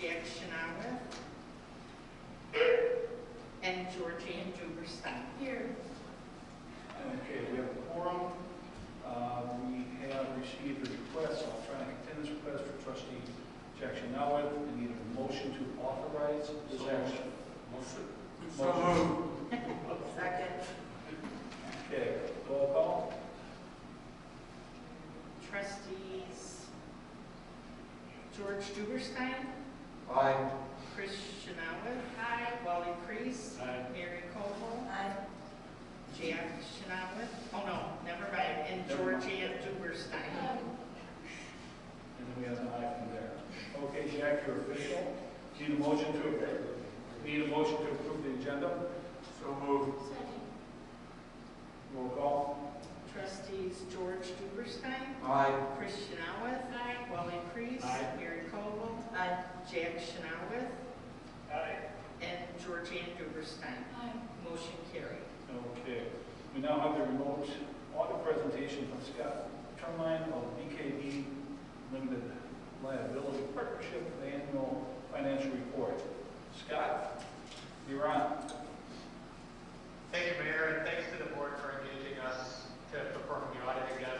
Jack Shanawith, and Georgianne Duberstein. Here. Okay, we have a quorum. We have received a request, electronic attendance request for trustee Jack Shanawith. We need a motion to authorize this action. Motion. Second. Okay, roll call. Trustees George Duberstein, Aye. Chris Shanawith, Wally Priest, Mary Koval, Jack Shanawith, oh no, never mind, and Georgianne Duberstein. And then we have an aye from there. Okay, Jack, you're official. Need a motion to approve. Need a motion to approve the agenda. So moved. Roll call. Trustees George Duberstein, Aye. Chris Shanawith, Wally Priest, Mary Koval, Jack Shanawith, and Georgianne Duberstein. Motion carried. Okay. We now have the remote audit presentation from Scott Termine of BKB Limited Liability Partnership for the annual financial report. Scott, you're on. Thank you, Mayor, and thanks to the board for engaging us to perform the audit again.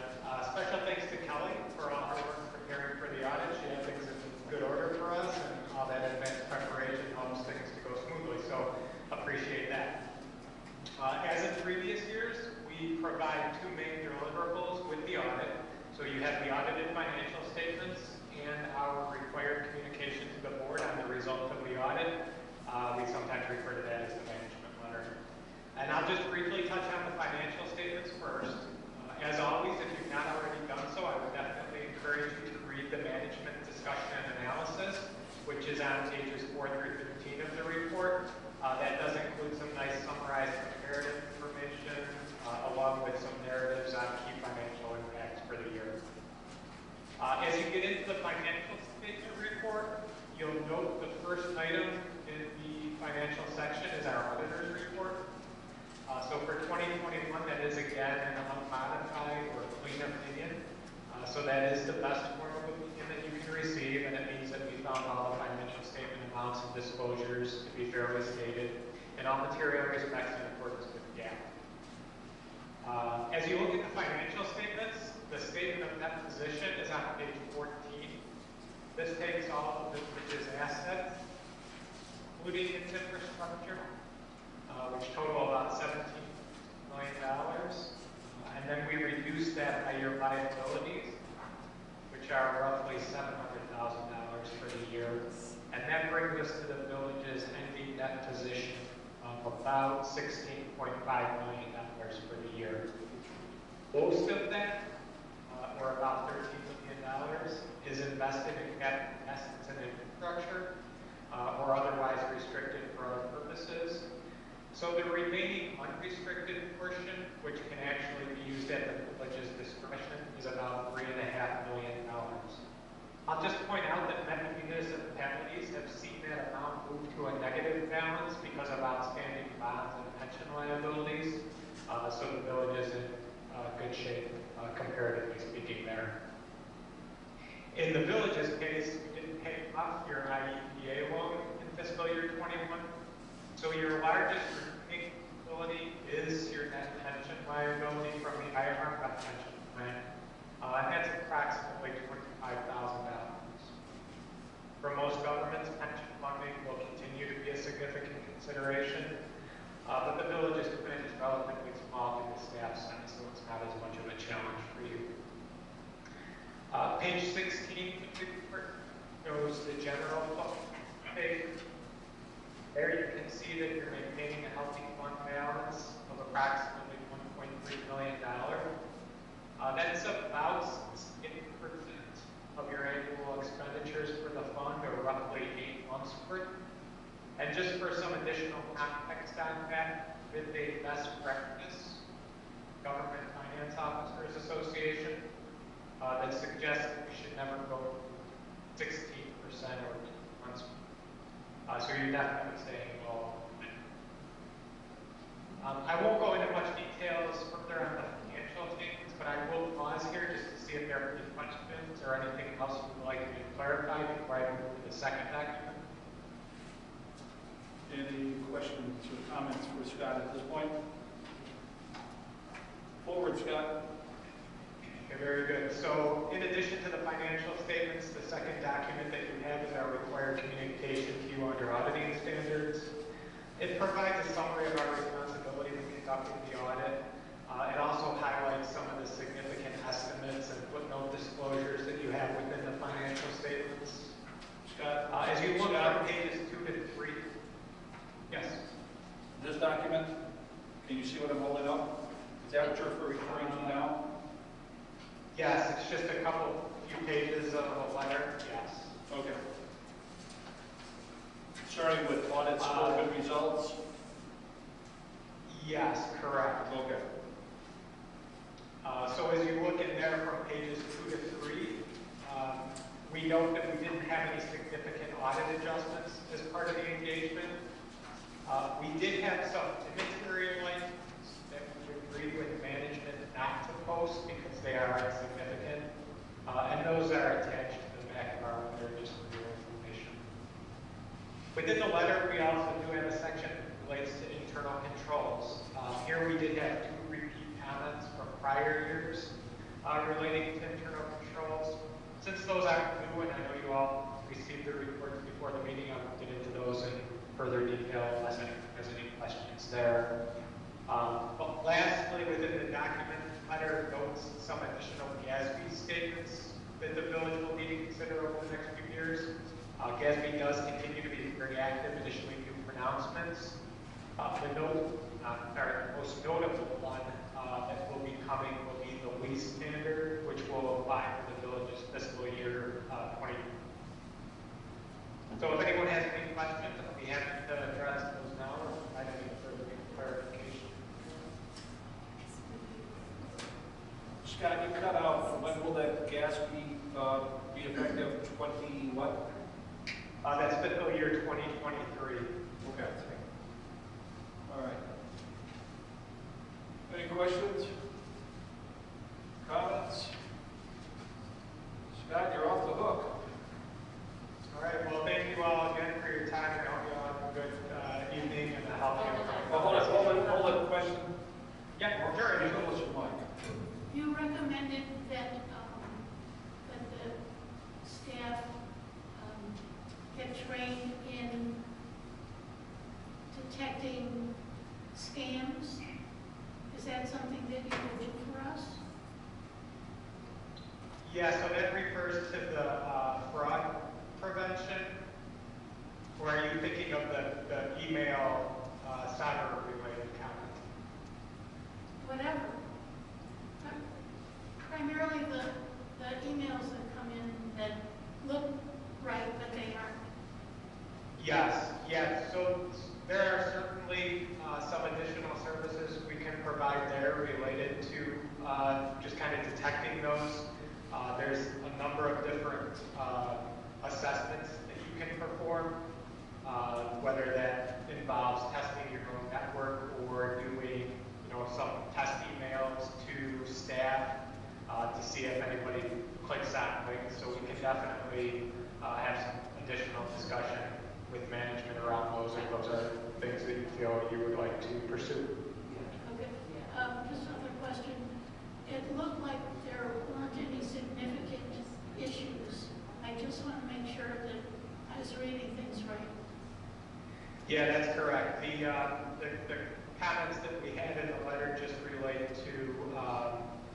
Special thanks to Kelly for all her work preparing for the audit. She had things in good order for us, and all that advanced preparation helps things to go smoothly, so appreciate that. As in previous years, we provide two main deliverables with the audit. So you have the audited financial statements and our required communication to the board on the result of the audit. We sometimes refer to that as the management letter. And I'll just briefly touch on the financial statements first. As always, if you've not already done so, I would definitely encourage you to read the management discussion and analysis, which is on pages 4 through 13 of the report. That does include some nice summarized comparative information, along with some narratives on key financial impacts for the year. As you get into the financial statement report, you'll note the first item in the financial section is our auditor's report. So for 2021, that is again an unmodified or clean opinion. So that is the best form of opinion that you can receive, and it means that we found all the financial statement amounts and disclosures to be fairly stated in all material respects in accordance with GAAP. As you look at the financial statements, the statement of net position is on page 14. This takes all of the bridge's assets, including its infrastructure, which total about $17 million. And then we reduce that by your liabilities, which are roughly $700,000 for the year. And that brings us to the village's ending net position of about $16.5 million for the year. Most of that, or about $13 million, is invested in assets and infrastructure, or otherwise restricted for other purposes. So the remaining unrestricted portion, which can actually be used at the village's discretion, is about $3.5 million. I'll just point out that many municipalities have seen that amount move to a negative balance because of outstanding bonds and pension liabilities. So the village is in good shape, comparatively speaking there. In the village's case, we didn't pay off your IEPA loan in fiscal year 21. So your largest remaining liability is your net pension liability from the IRM pension plan, and that's approximately $25,000. For most governments, pension funding will continue to be a significant consideration, but the village's commitment is relatively small to the staff size, so it's not as much of a challenge for you. Page 16 shows the general fund page. There you can see that you're maintaining a healthy fund balance of approximately $1.3 million. That's about 8% of your annual expenditures for the fund, or roughly 8 months worth. And just for some additional context on that, with a best practice Government Finance Officers Association that suggests that we should never go 16% or 2 months. So you're definitely staying low. I won't go into much details further on the financial statements, but I will pause here just to see if there are any questions or anything else you would like me to clarify before I move to the second second document. Any questions or comments for Scott at this point? Forward, Scott. Okay, very good. So in addition to the financial statements, the second document that you have is our required communication to you under auditing standards. It provides a summary of our responsibilities in conducting the audit. It also highlights some of the significant estimates and footnote disclosures that you have within the financial statements. Scott? As you look at pages 2 to 3, yes. This document, can you see what I'm holding up? Is that what you're referring to now? Yes, it's just a few pages of a letter, yes. Okay. Starting with audit scope and results? Yes, correct. Okay. So as you look in there from pages 2 to 3, we note that we didn't have any significant audit adjustments as part of the engagement. We did have some immaterial items that we agreed with management not to post because they are insignificant, and those are attached to the back of our letter just for your information. Within the letter, we also do have a section that relates to internal controls. Here we did have 2 repeat comments from prior years relating to internal controls. Since those aren't new, and I know you all received the reports before the meeting, I'll get into those in further detail unless there's any questions there. But lastly, within the document, letter notes some additional GASB statements that the village will need to consider over the next few years. GASB does continue to be very active in issuing new pronouncements. The most notable one that will be coming will be the lease standard, which will apply for the village's fiscal year 20. So if anyone has any questions, I'll be happy to address those now or provide any further clarification. Scott, you cut out, when will that gas be effective? 20 what? That's fiscal year 2023. Okay. All right. Any questions? Comments? Scott, you're off the hook. All right. Well, thank you all again for your time. I hope you all have a good evening and I'll help you. Well, hold on, question. Yeah, sure. There's no much mic. You recommended that that the staff get trained in detecting scams. Is that something that you would do for us? Yeah, so that refers to the fraud prevention. Or are you thinking of the email cyber-related comment? Whatever. Primarily the emails that come in that look right, but they aren't. Yes, so there are certainly some additional services we can provide there related to just kind of detecting those. There's a number of different assessments that you can perform, whether that involves testing your own network or doing some test emails to staff to see if anybody clicks on links. So we can definitely have some additional discussion with management around those if those are things that you feel you would like to pursue. Okay. Just another question. It looked like there weren't any significant issues. I just want to make sure that I was reading things right. Yeah, that's correct. The comments that we had in the letter just relate to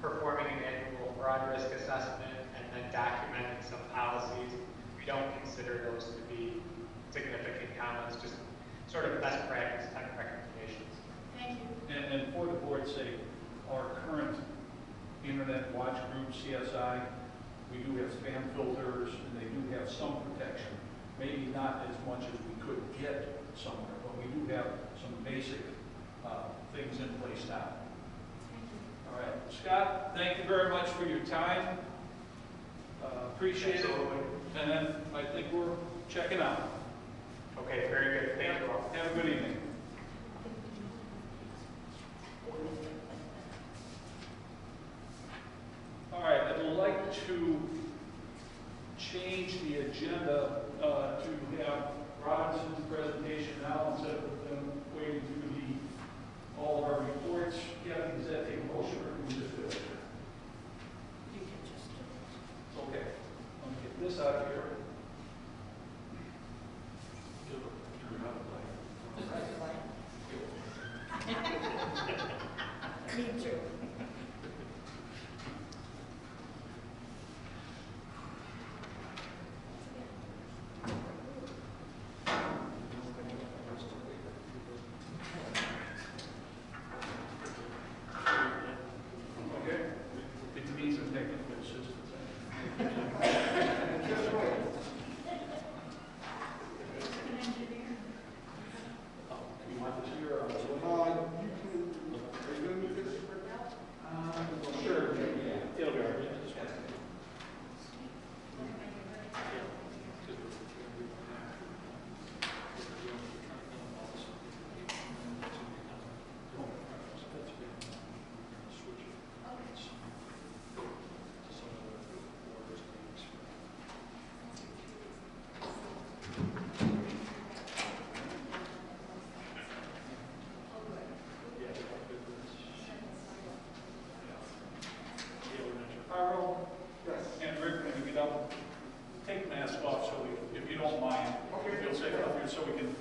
performing an annual fraud risk assessment and then documenting some policies. We don't consider those to be significant comments, just sort of best practice type recommendations. Thank you. And for the board's sake, our current Internet Watch Group, CSI, we do have spam filters and they do have some protection. Maybe not as much as we could get somewhere, but we do have some basic things in place now. Thank you. All right, Scott, thank you very much for your time. Appreciate it. And then I think we're checking out. Okay, very good. Thank you all. Have a good evening. All right, I'd like to change the agenda to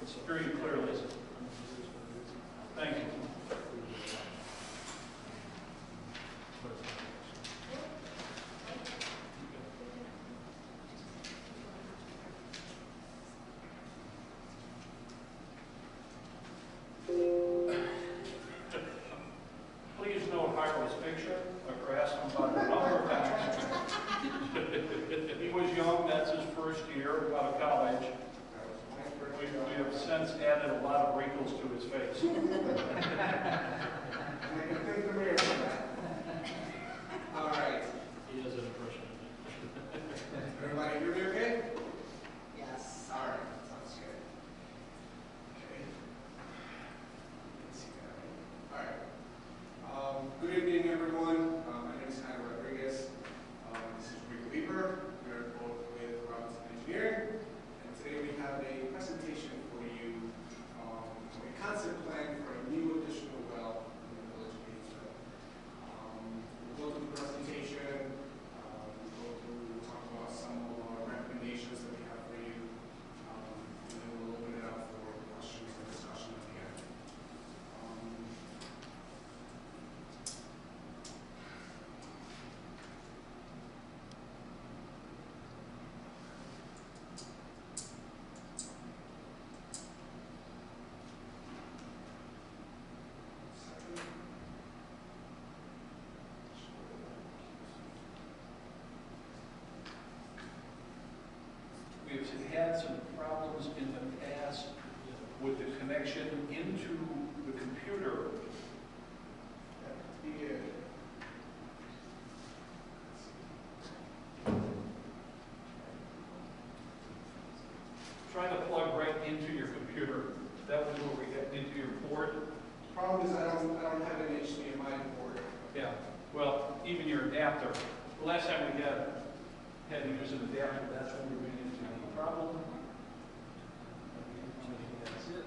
Hear you clearly. Thank you. Please note Hiram's picture. I've asked him about it a number of times. He was young, that's his first year out of college. We have since added a lot of wrinkles to his face. I can thank the mayor for that. All right. He has an impression. Everybody hear me okay? Yes. All right. Sounds good. Okay. Let's see that. All right. Good evening, everyone. My name is Hannah Rodriguez. This is Rick Lieber. We're both with Robinson Engineering. And today we have a presentation for you, a concept plan for a new additional well in the village of Hainesville. We'll go through the presentation, we'll talk about some of our recommendations that we have for you, and then we'll open it up for questions and discussion at the end. We've had some problems in the past with the connection into the computer. Try to plug right into your computer. That was where we get into your port. Problem is I don't have an HDMI port. Yeah. Well, even your adapter. The last time we had to use an adapter, that's when we ran into the problem. That's it.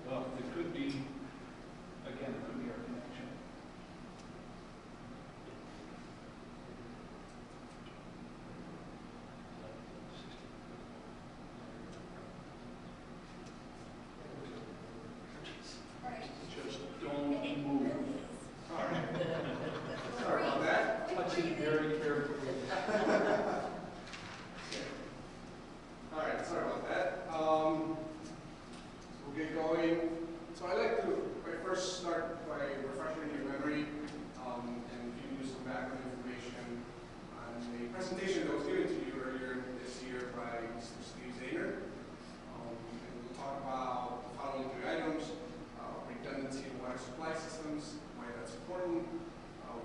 Well, it could be, again, it could be our connection. Just don't move. All right. Sorry about that. Touch it very carefully. All right, sorry about that. We'll get going. So I'd like to first start by refreshing your memory and giving you some background information on the presentation that was given to you earlier this year by Mr. Steve Zahner. And we'll talk about the following three items: redundancy in water supply systems, why that's important.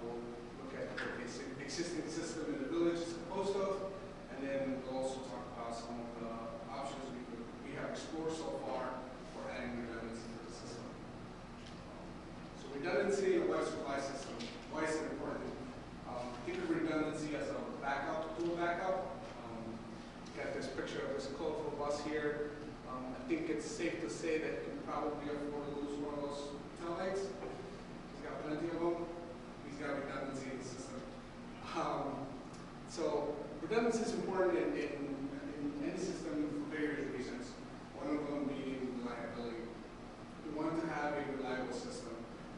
We'll look at what the existing system in the village is composed of, and then we'll also talk about some of the options we have explored so far for adding redundancy to the system. So redundancy in a water supply system, why is it important? Think of redundancy as a backup, tool backup. Got this picture of this colorful bus here. I think it's safe to say that you can probably afford to lose one of those taillights. He's got plenty of them. He's got redundancy in the system. So redundancy is important in any system for various reasons. One of them being reliability. We want to have a reliable system,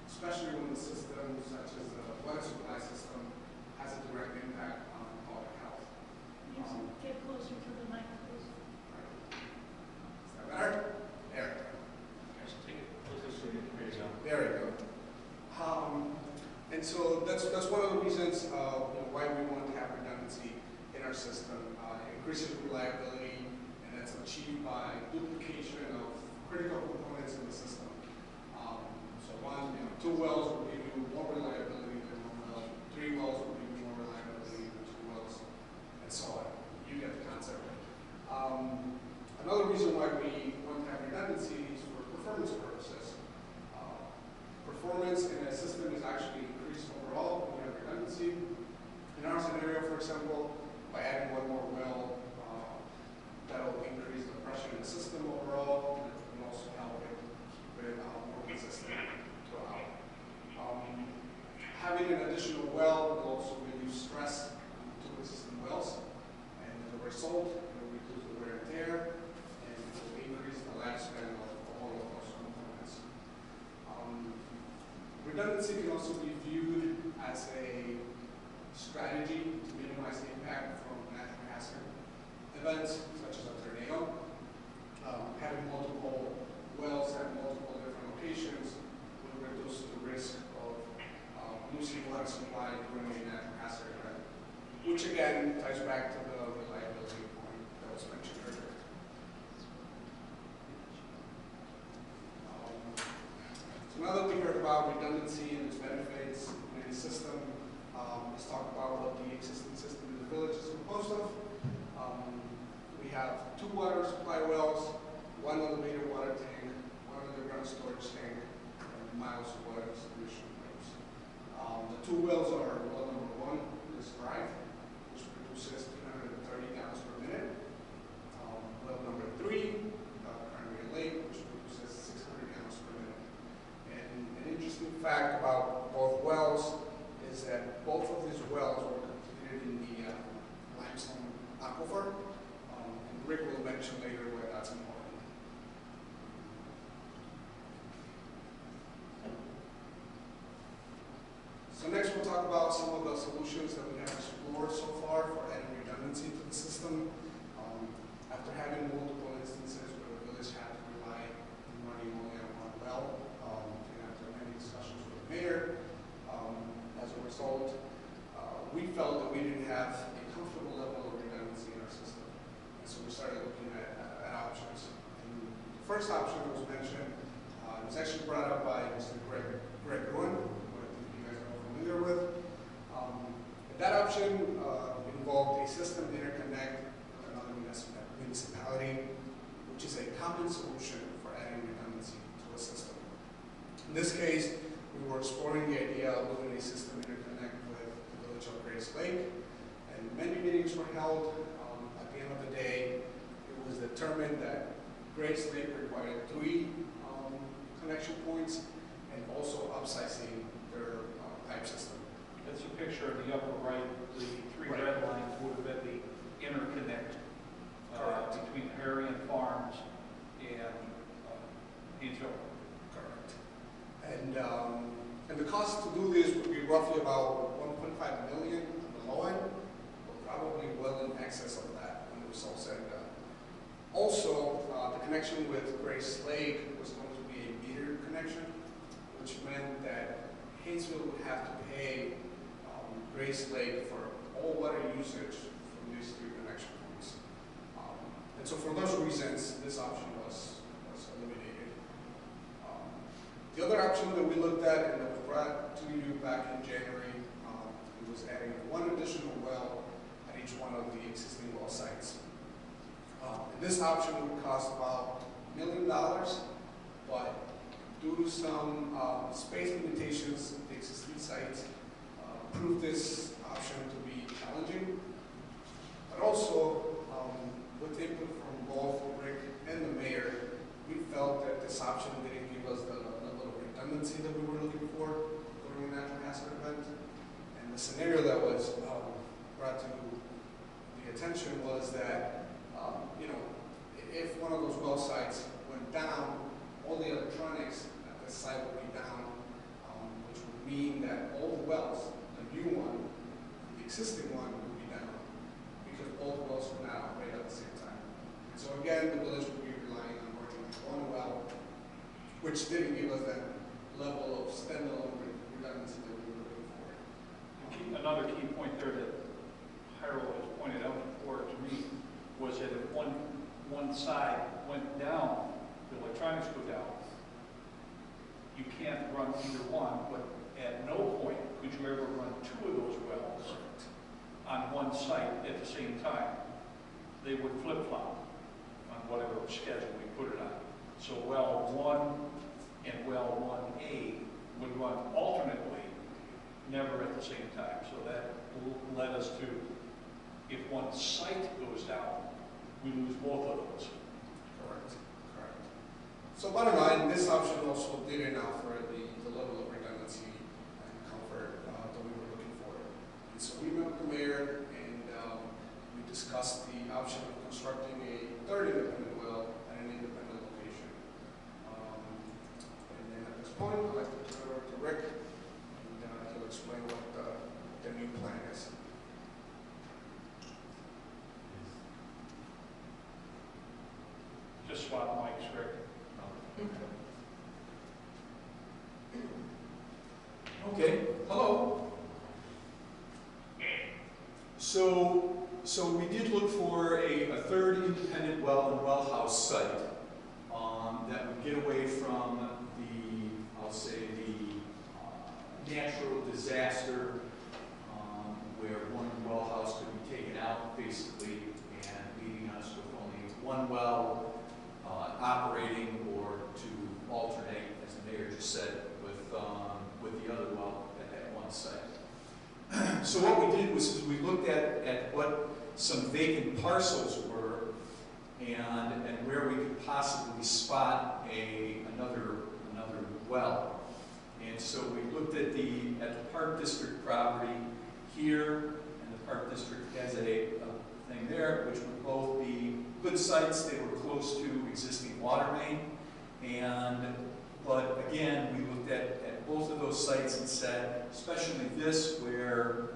especially when the system, such as the water supply system, has a direct impact on public health. Get closer to the mic, please. Is that better? There. There we go. And so that's one of the reasons why we want to have redundancy in our system. It increases reliability, and that's achieved by duplication of critical components in the system. So two wells will give you more reliability than one well. 3 wells will give you more reliability than 2 wells, and so on. You get the concept. Another reason why we want to have redundancy is for performance purposes. Performance in a system is actually increased overall when you have redundancy. In our scenario, for example, by adding one more well redundancy can also be viewed as a strategy to minimize the impact from natural hazard events such as a tornado. Having multiple wells at multiple different locations will reduce the risk of losing water supply during a natural hazard event, which again ties back to the reliability point that was mentioned earlier. So now that we heard about redundancy and its benefits in any system, let's talk about what the existing system in the village is composed of. We have 2 water supply wells, 1 elevated water tank, 1 underground storage tank, and miles of water distribution pipes. The 2 wells are well number 1, this drive, which produces 330 gallons per minute. Well number 3, Primary Lake, which produces 600 gallons per minute. And an interesting fact about both wells is that both of these wells were completed in the limestone aquifer. And Rick will mention later why that's important. So next we'll talk about some of the solutions that we have explored so far for adding redundancy to the system. After having multiple instances where the village had to rely on running only on 1 well, and after many discussions with the mayor, as a result, we felt that we didn't have a comfortable level of redundancy in our system. And so we started looking at options. And the first option that was mentioned was actually brought up by Mr. Greg Gruen, who I think you guys are familiar with. That option involved a system interconnect with another municipality, which is a common solution for adding redundancy to a system. In this case, we were exploring the idea of doing a system interconnect with the village of Grace Lake, and many meetings were held. At the end of the day, it was determined that Grace Lake required 3 connection points and also upsizing their pipe system. That's a picture of the upper right. The 3 red lines would have been the interconnect between Harian Farms and Hainesville. Correct. And the cost to do this would be roughly about $1.5 million on the low end, but probably well in excess of that when it was all said and done. Also, the connection with Grace Lake was going to be a meter connection, which meant that Hainesville would have to pay Grace Lake for all water usage from these 3 connection points. And so for those reasons, this option was eliminated. The other option that we looked at and that was brought to you back in January, it was adding 1 additional well at each one of the existing well sites. And this option would cost about $1 million, but due to some space limitations, the existing sites proved this option to be challenging. But also, with input from both Rick and the mayor, we felt that this option didn't give us the level of redundancy that we were looking for during a natural hazard event. And the scenario that was brought to the attention was that, if one of those well sites went down, all the electronics at the site would be down, which would mean that all the wells, the new one, the existing one, would be down because both wells would not operate at the same time. And so again, the village would be relying on working on 1 well, which didn't give us that level of standalone redundancy that we were looking for. Another key point there that Harold has pointed out before to me was that if one side went down, the electronics go down, you can't run either one, but at no point could you ever run 2 of those wells on one site at the same time. They would flip-flop on whatever schedule we put it on. So well 1 and well 1A would run alternately, never at the same time. So that led us to, if one site goes down, we lose both of those. Correct. So bottom line, this option also didn't offer the level of redundancy and comfort that we were looking for. And so we met with the mayor and we discussed the option of constructing a 3rd independent well at an independent location. And then at this point, I'd like to turn it over to Rick explain what the new plan is. Just swap mics, Rick. Okay, hello. So we did look for a third independent well and well house site that would get away from the, I'll say, the natural disaster where one well house could be taken out basically and leaving us with only one well operating, or to alternate, as the mayor just said, with the other well at that one site. So what we did was we looked at what some vacant parcels were and where we could possibly spot another well. And so we looked at the Park District property here, and the Park District has a thing there, which would both be good sites. They were close to existing water main, but again, we looked at both of those sites and said, especially this, where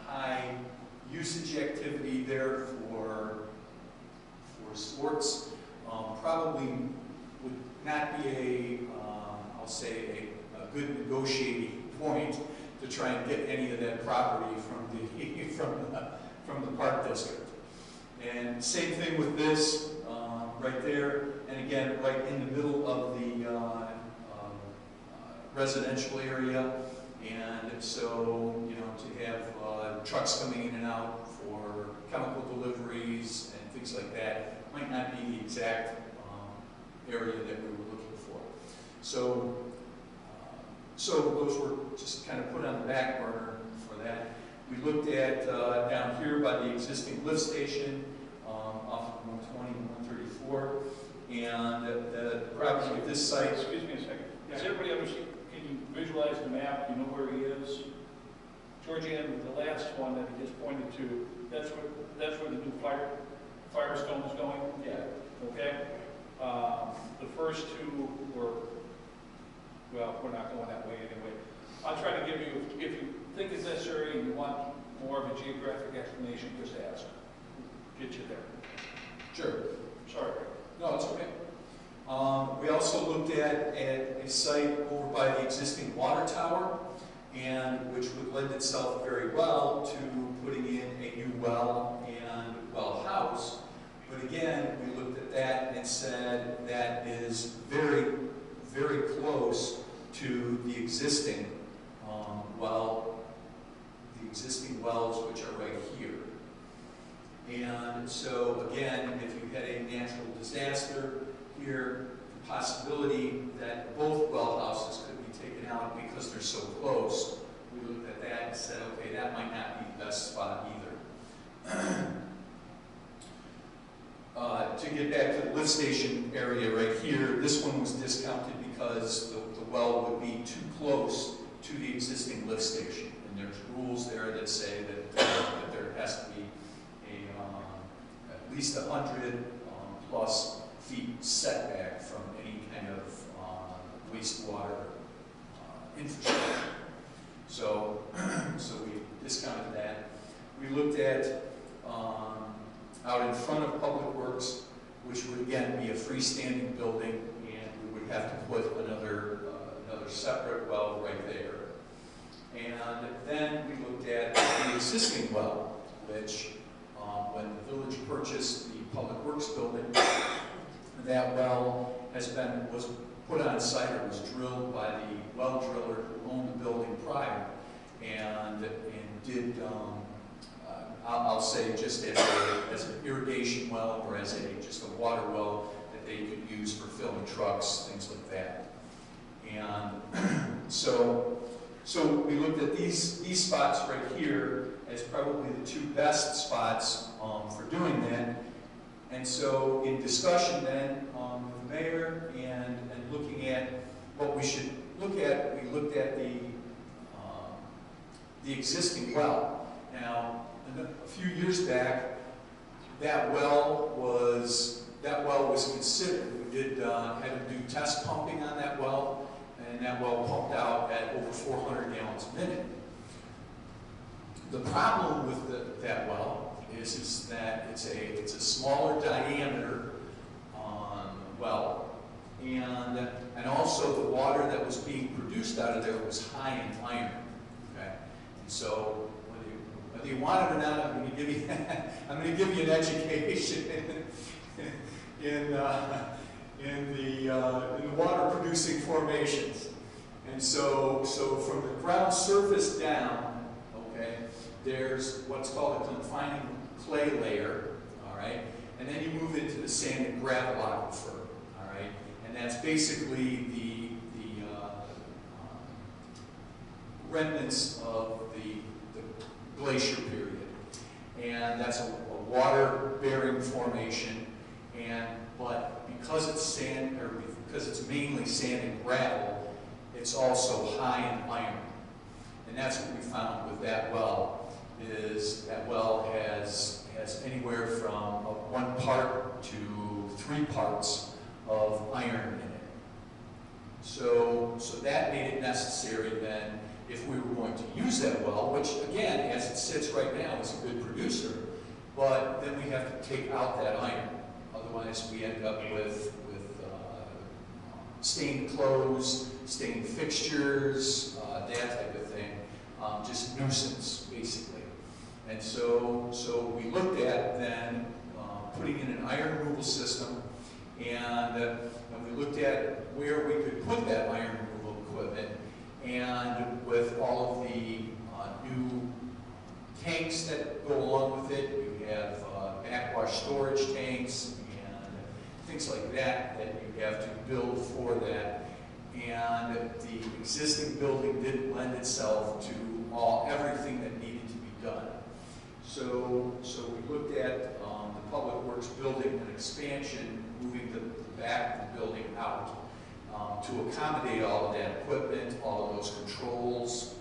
high usage activity there for sports, probably would not be I'll say a good negotiating point to try and get any of that property from the Park District. And same thing with this right there, and again, right in the middle of the residential area, and so, you know, to have trucks coming in and out for chemical deliveries and things like that might not be the exact area that we were looking for. So those were just kind of put on the back burner for that. We looked at down here by the existing lift station off of 120 and 134, and the property at this site. Excuse me a second. Does everybody understand? Can you visualize the map? You know where he is? Georgianne, the last one that he just pointed to, that's where the new Firestone is going? Yeah. Okay? The first two were, well, we're not going that way anyway. I'll try to give you, if you think it's necessary and you want more of a geographic explanation, just ask. Get you there. Sure. Sorry. No, it's okay. We also looked at a site over by the existing water tower, and which would lend itself very well to putting in a new well and well house. But again, we looked at that and said that is very, very close to the existing the existing wells, which are right here. And so again, if you had a natural disaster here, the possibility that both well houses could be taken out because they're so close, we looked at that and said, okay, that might not be the best spot either. To get back to the lift station area right here, this one was discounted because the well would be too close to the existing lift station. And there's rules there that say that there has to be at least 100 plus feet setback from any kind of wastewater infrastructure. So we discounted that. We looked at out in front of Public Works, which would again be a freestanding building, and we would have to put another separate well right there. And then we looked at the existing well, which when the village purchased the Public Works building, that well was put on site, or was drilled by the well driller who owned the building prior, and did I'll say just as an irrigation well, or as just a water well that they could use for filling trucks, things like that. And so we looked at these spots right here as probably the two best spots for doing that. And so in discussion then with the mayor and looking at what we should look at, we looked at the existing well. Now, a few years back, that well was considered. We had to do test pumping on that well, and that well pumped out at over 400 gallons a minute. The problem with that well is that it's a smaller diameter well, and also the water that was being produced out of there was high in iron. Okay, and so whether you want it or not, I'm going to give you an education in the water producing formations. And so from the ground surface down, okay, there's what's called a confining clay layer, all right, and then you move into the sand and gravel aquifer, all right, and that's basically the remnants of the glacier period, and that's a water-bearing formation, but because it's sand, or because it's mainly sand and gravel, it's also high in iron. And that's what we found with that well, is that well has anywhere from 1 part to 3 parts of iron in it. So that made it necessary then, if we were going to use that well, which again, as it sits right now, is a good producer, but then we have to take out that iron. Otherwise, we end up with stained clothes, stained fixtures, that type of thing, just nuisance, basically. And so we looked at then putting in an iron removal system, and we looked at where we could put that iron removal equipment, and with all of the new tanks that go along with it, you have backwash storage tanks and things like that you have to build for that. And the existing building didn't lend itself to everything that needed to be done. So we looked at the Public Works building and expansion, moving the back of the building out to accommodate all of that equipment, all of those controls,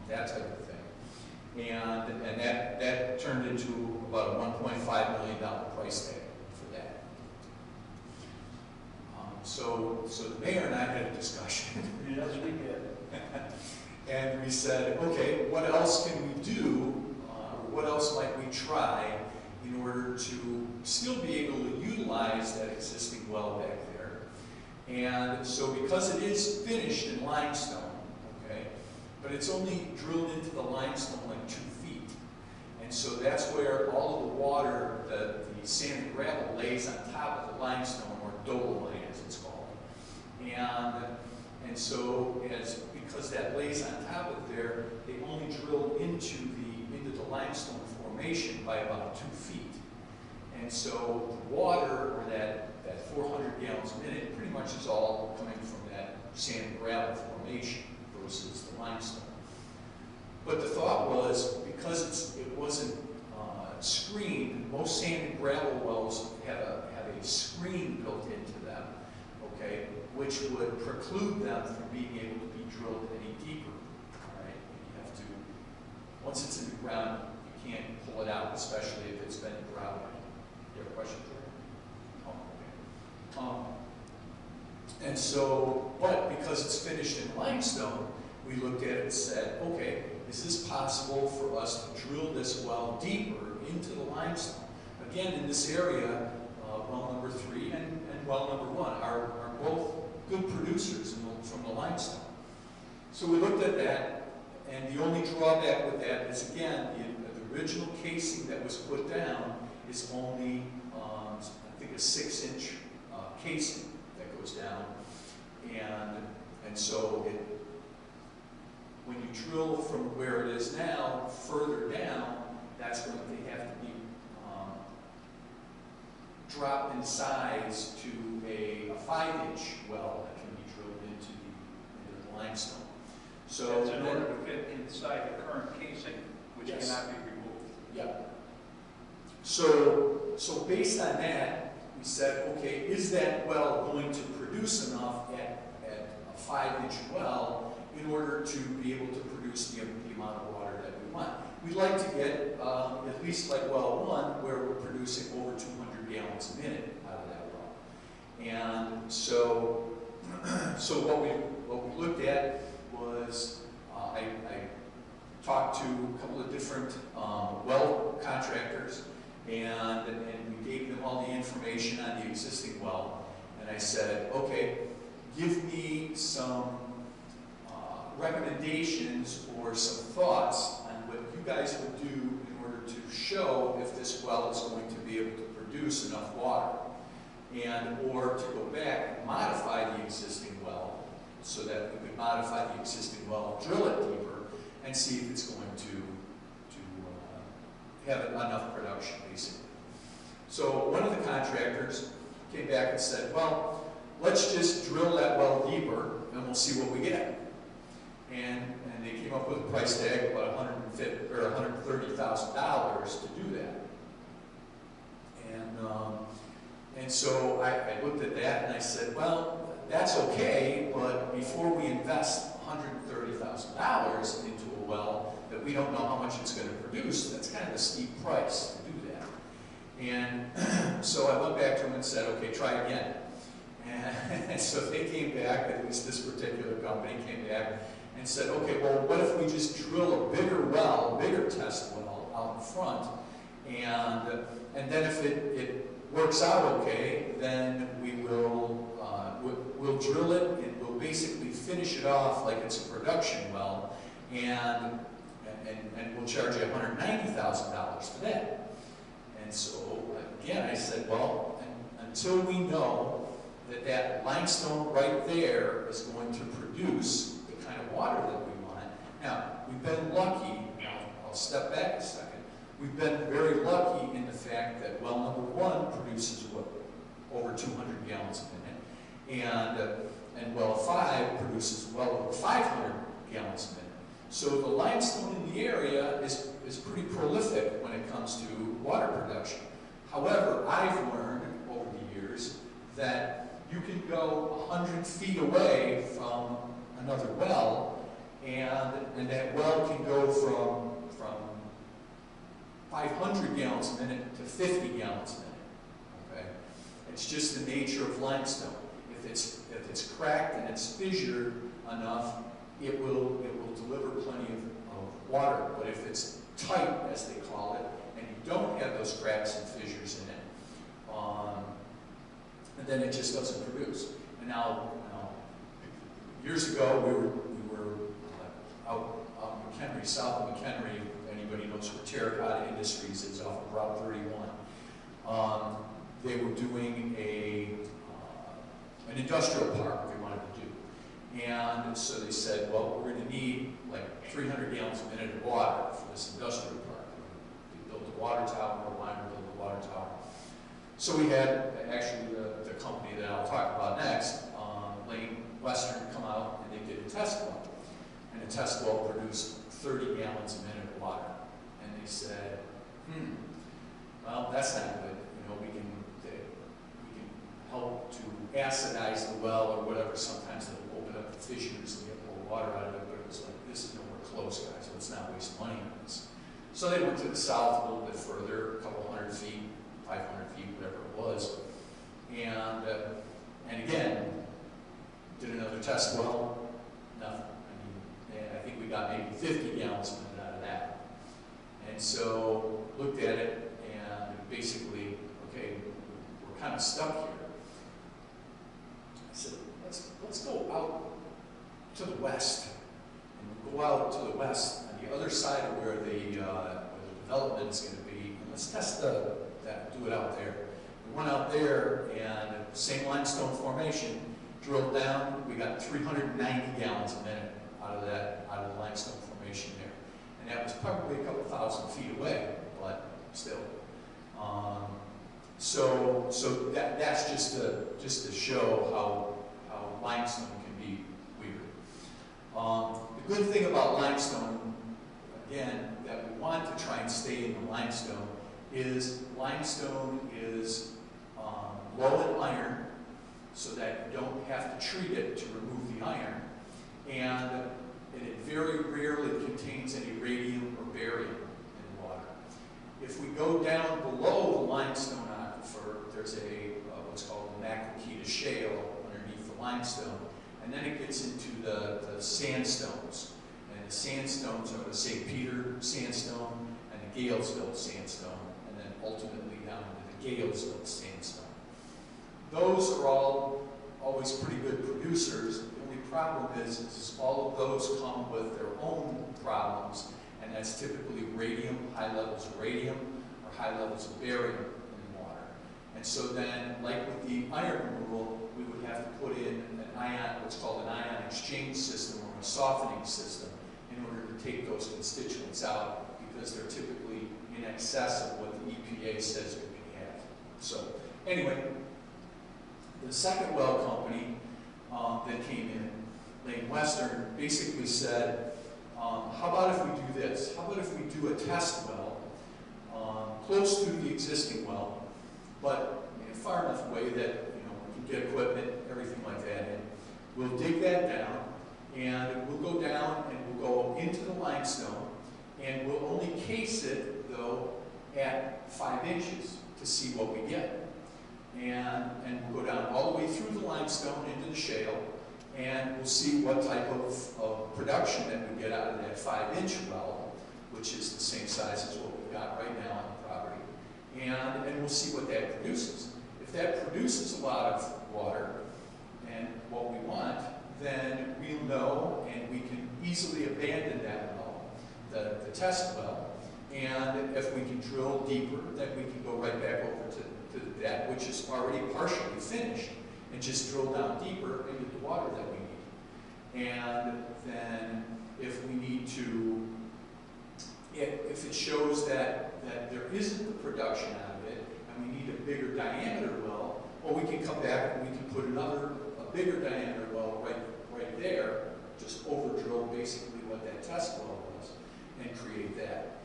that type of thing. And that turned into about a $1.5 million price tag for that. So the mayor and I had a discussion. Yes, we did. And we said, okay, what else can we do, or what else might we try in order to still be able to utilize that existing well back there? And so because it is finished in limestone, okay, but it's only drilled into the limestone like 2 feet. And so that's where all of the water, the sand and gravel, lays on top of the limestone, or dolomite as it's called. And so because that lays on top of there, they only drill into the limestone formation by about 2 feet. And so the water, or that 400 gallons a minute, pretty much is all coming from that sand and gravel formation versus the limestone. But the thought was, because it wasn't screened, most sand and gravel wells have a screen built into them, okay, which would preclude them from being able to be drilled any deeper. All right, you have to, once it's in the ground, you can't pull it out, especially if it's been grouted. You have a question, Jordan? Oh, okay. And so, but because it's finished in limestone, we looked at it and said, okay, is this possible for us to drill this well deeper into the limestone? Again, in this area, well number 3 and well number 1 are both good producers from the limestone. So we looked at that, and the only drawback with that is, again, the original casing that was put down is only, I think, a 6-inch casing that goes down, and so when you drill from where it is now further down, that's going to have to be dropped in size to a 5-inch well that can be drilled into the limestone. So that's in order to fit inside the current casing, which yes, cannot be removed. Yeah. So based on that, we said, okay, is that well going to produce enough at a 5-inch well in order to be able to produce the amount of water that we want? We'd like to get at least like well 1, where we're producing over 200 gallons a minute out of that well. And so what we looked at was, I talked to a couple of different well contractors, and we gave them all the information on the existing well. And I said, okay, give me some recommendations or some thoughts on what you guys would do in order to show if this well is going to be able to produce enough water, and or to go back and modify the existing well so that we could modify the existing well, drill it deeper, and see if it's going to have enough production, basically. So one of the contractors came back and said, well, let's just drill that well deeper and we'll see what we get. And they came up with a price tag of about $130,000 to do that. And so I looked at that and I said, well, that's okay, but before we invest $130,000 into a well that we don't know how much it's going to produce, that's kind of a steep price to do that. And so I went back to them and said, okay, try again. And so they came back, at least this particular company came back and said, okay, well, what if we just drill a bigger well, a bigger test well out in front, and then if it works out okay, then we'll drill it, and we'll basically finish it off like it's a production well, and we'll charge you $190,000 for that. And so, again, I said, well, until we know that that limestone right there is going to produce the kind of water that we want. Now, we've been lucky, I'll step back a second, we've been very lucky in the fact that well number 1 produces what, over 200 gallons a minute, and well 5 produces well over 500 gallons a minute. So the limestone in the area is pretty prolific when it comes to water production. However, I've learned over the years that you can go 100 feet away from another well, and that well can go from 500 gallons a minute to 50 gallons a minute. Okay, it's just the nature of limestone. If it's cracked and it's fissured enough, it will deliver plenty of water. But if it's tight, as they call it, and you don't have those cracks and fissures in it, and then it just doesn't produce. And now years ago, we were out in McHenry, south of McHenry. If anybody knows where Terracotta Industries is, off of Route 31. They were doing an industrial park they wanted to do. And so they said, well, we're going to need like 300 gallons a minute of water for this industrial park. They built a water tower, or wanted to build a water tower. So we had actually the company that I'll talk about next, Lane Western, come out and they did a test well. And the test well produced 30 gallons a minute of water. And they said, well, that's not good. You know, we can help to acidize the well or whatever. Sometimes they'll open up the fissures and get more water out of it, but it was like, this is nowhere close, guys. Let's not waste money on this. So they went to the south a little bit further, a couple hundred feet, 500 feet, whatever it was. And again, did another test well, nothing. I mean, I think we got maybe 50 gallons a minute out of that. And so looked at it and basically, okay, we're kind of stuck here. I said, let's go out to the west. And we'll go out to the west on the other side of where the development is going to be. And let's test that, do it out there. We went out there and same limestone formation, drilled down, we got 390 gallons a minute out of the limestone formation there. And that was probably a couple thousand feet away, but still. So that's just to show how limestone can be weird. The good thing about limestone, again, that we want to try and stay in the limestone is low in iron, so that you don't have to treat it to remove the iron, and it very rarely contains any radium or barium in the water. If we go down below the limestone aquifer, there's what's called the Macloqueta shale underneath the limestone, and then it gets into the sandstones. And the the sandstones are the St. Peter sandstone and the Galesville sandstone, and then ultimately down to the Galesville sandstone. Those are all always pretty good producers. The only problem is all of those come with their own problems, and that's typically radium, high levels of radium, or high levels of barium in the water. And so then, like with the iron removal, we would have to put in an ion, what's called an ion exchange system or a softening system in order to take those constituents out, because they're typically in excess of what the EPA says we can have. So anyway, the second well company that came in, Lane Western, basically said, how about if we do this? How about if we do a test well close to the existing well, but in a far enough away that we can get equipment, everything like that in. We'll dig that down, and we'll go down and we'll go into the limestone, and we'll only case it, though, at 5 inches to see what we get. And we'll go down all the way through the limestone into the shale, and we'll see what type of production that we get out of that 5-inch well, which is the same size as what we've got right now on the property. And we'll see what that produces. If that produces a lot of water and what we want, then we'll know, and we can easily abandon that well, the test well. And if we can drill deeper, then we can go right back over to that which is already partially finished, and just drill down deeper into the water that we need. And then if we need to, if it shows that there isn't the production out of it, and we need a bigger diameter well, we can come back and we can put a bigger diameter well right there, just over drill basically what that test well was, and create that.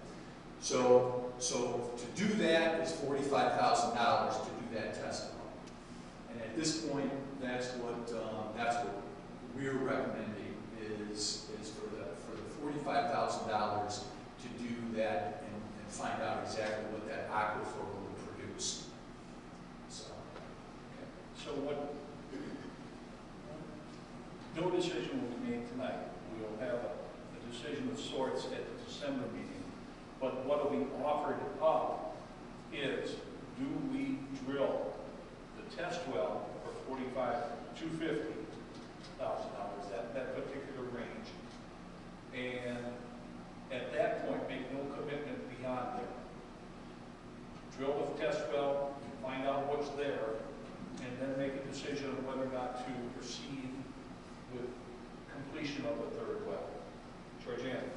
So to do that is $45,000 to do that test well. And at this point, that's what we're recommending is for the $45,000 to do that and find out exactly what that aquifer will produce. So, Okay. So what? No decision will be made tonight. We will have a decision of sorts at the December meeting. But what will be offered up is, do we drill the test well for $250,000, that particular range, and at that point make no commitment beyond there. Drill the test well, find out what's there, and then make a decision on whether or not to proceed with completion of the third well. Georgianne.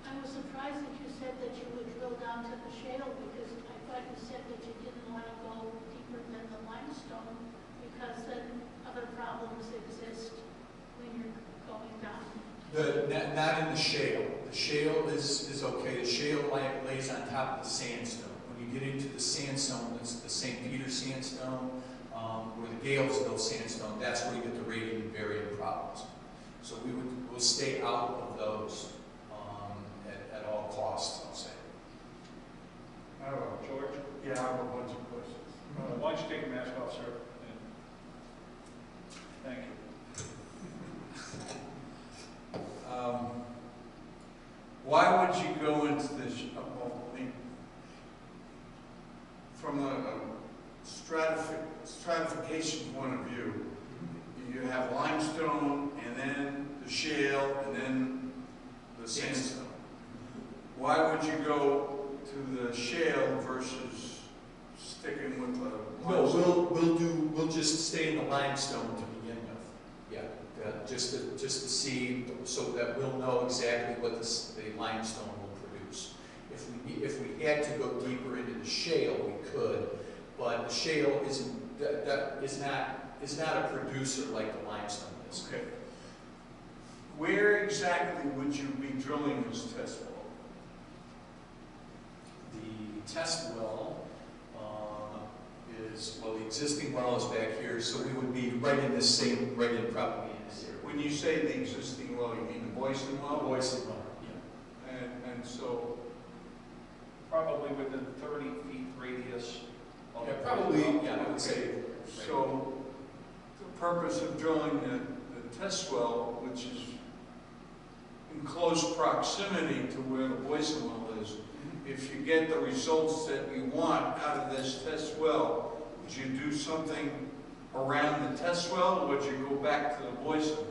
I was surprised that you said that you would drill down to the shale, because I thought you said that you didn't want to go deeper than the limestone, because then other problems exist when you're going down. Not in the shale. The shale is okay. The shale lays on top of the sandstone. When you get into the sandstone, that's the St. Peter sandstone, or the Galesville sandstone, that's where you get the radium and barium problems. So we'll stay out of those at all costs, I'll say. I don't know, George? Yeah, I have a bunch of questions. Why don't you take a mask off, sir? Thank you. Why would you go into this, from a stratification point of view, you have limestone, and then the shale, and then the sandstone. Why would you go to the shale versus sticking with the limestone? No, we'll just stay in the limestone to begin with. Yeah, just to see, so that we'll know exactly what the limestone will produce. If we had to go deeper into the shale, we could, but the shale is not a producer like the limestone is. Okay. Where exactly would you be drilling this test well? The test well the existing well is back here, so we would be right in this same, right in probably in this area. When you say the existing well, you mean the Boyson well? Boyson well, yeah. And so, Probably within 30 feet radius of Yeah, probably, yeah, I would say. so the purpose of drilling the test well, which is in close proximity to where the Boyson well is, if you get the results that you want out of this test well, would you do something around the test well, or would you go back to the Boyson well?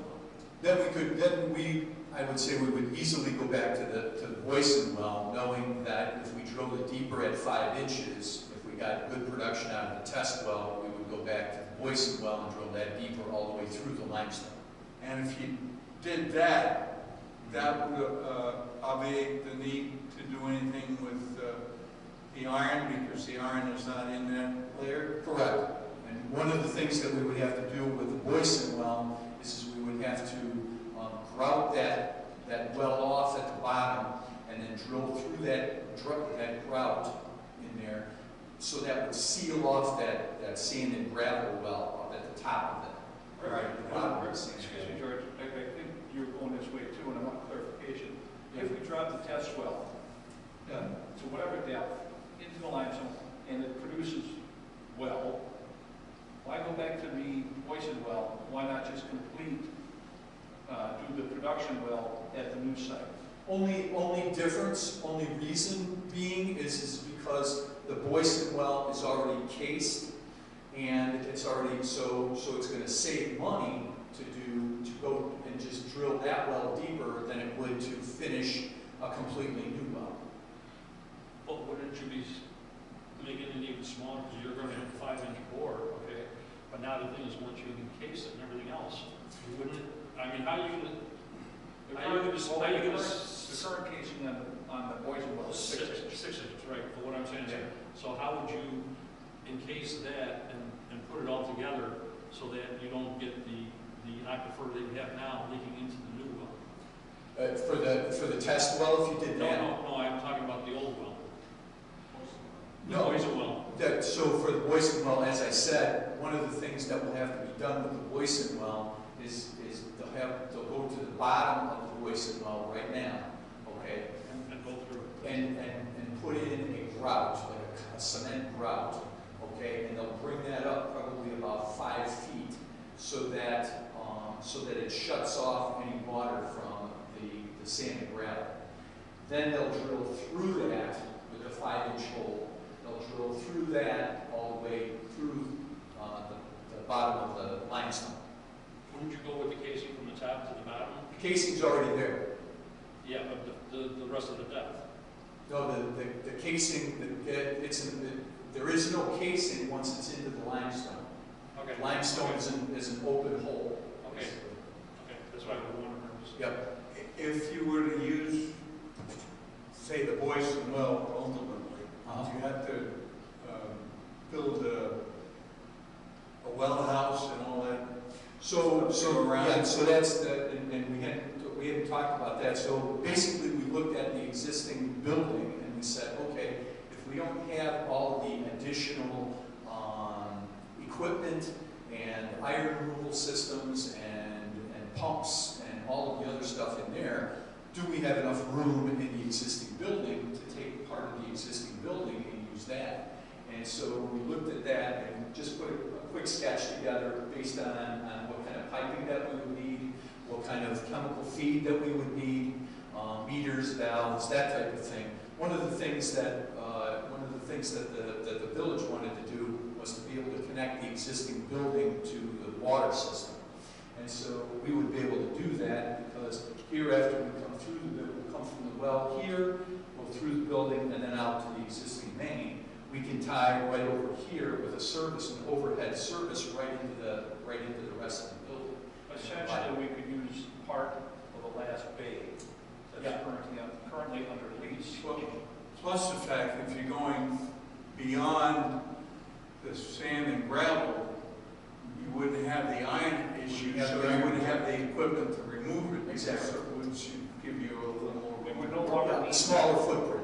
I would say we would easily go back to the Boyson well, knowing that if we drilled it deeper at 5 inches, if we got good production out of the test well, we would go back to the Boyson well and drill that deeper all the way through the limestone. And if you did that, that would obviate the need to do anything with the iron, because the iron is not in that layer? Correct. And one of the things that we would have to do with the Boyson well is we would have to grout that well off at the bottom and then drill through that grout in there, so that would seal off that sand and gravel well up at the top of it. Right. The bottom of the sand. Excuse me, George, I think you're going this way too, and I want clarification. If we drop the test well to whatever depth into the limestone and it produces well, why go back to the Boyson well? Why not just complete, do the production well at the new site? Only reason being is because the Boyson well is already cased, and it's already so it's going to save money to go and just drill that well deeper than it would to finish a completely new well. Well, wouldn't you be making it even smaller, because you're going to have a 5-inch bore, okay? But now the thing is, once you encase it and everything else, you wouldn't. I mean, how are you going to? The current casing on the Boyson well is 6 inches. 6 inches, right? But what I'm saying is, so how would you encase that and put it all together so that you don't get the aquifer that you have now leaking into the new well? For the test well, if you did that. No, I'm talking about the old well. The No. Boyson well. So for the Boyson well, as I said, one of the things that will have to be done with the Boyson well is they'll go to the bottom of the Boyson well right now, okay? And go through. And put in a grout, like a cement grout, okay? And they'll bring that up probably about 5 feet so that it shuts off any water from the sand and gravel. Then they'll drill through that with a 5-inch hole. They'll drill through that all the way through the bottom of the limestone. Wouldn't you go with the casing from the top to the bottom? The casing's already there. Yeah, but the rest of the depth. No, the casing, there is no casing once it's into the limestone. Okay. Limestone is an open hole. Okay. Okay, that's why we want to. Yep. If you were to use, say, the Boyson well ultimately, you have to build a well house and all that. So that's we hadn't talked about that. So basically, we looked at the existing building and we said, okay, if we don't have all the additional equipment and iron removal systems and pumps and all of the other stuff in there, do we have enough room in the existing building to take part of the existing building and use that? And so we looked at that and just put a quick sketch together based on what kind of piping that we would need, what kind of chemical feed that we would need, meters, valves, that type of thing. One of the things that the village wanted to do was to be able to connect the existing building to the water system. And so we would be able to do that because here, after we come through we'll come from the well here, go through the building, and then out to the existing main. We can tie right over here with a service, an overhead service, right into the rest of the building. Essentially, we could use part of the last bay that's currently under lease. Well, plus the fact if you're going beyond the sand and gravel, you wouldn't have the iron issue, so you wouldn't have the equipment to remove it. Exactly. Which give you a little more. We would no longer need smaller footprint.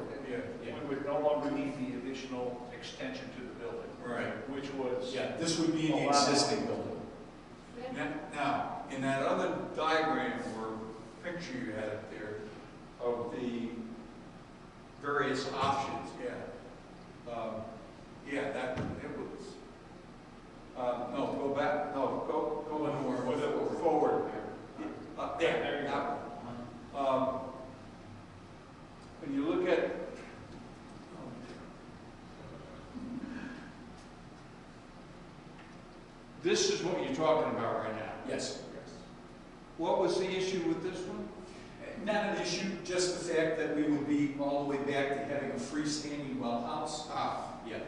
We would no longer need the additional extension to the building. Right. Which was This would be in the existing building. Now, in that other diagram or picture you had up there of the various options, that it was. No, go back. No, go one more forward there. There you go. This is what you're talking about right now. Yes. What was the issue with this one? Not an issue, just the fact that we would be all the way back to having a freestanding well house. Yeah,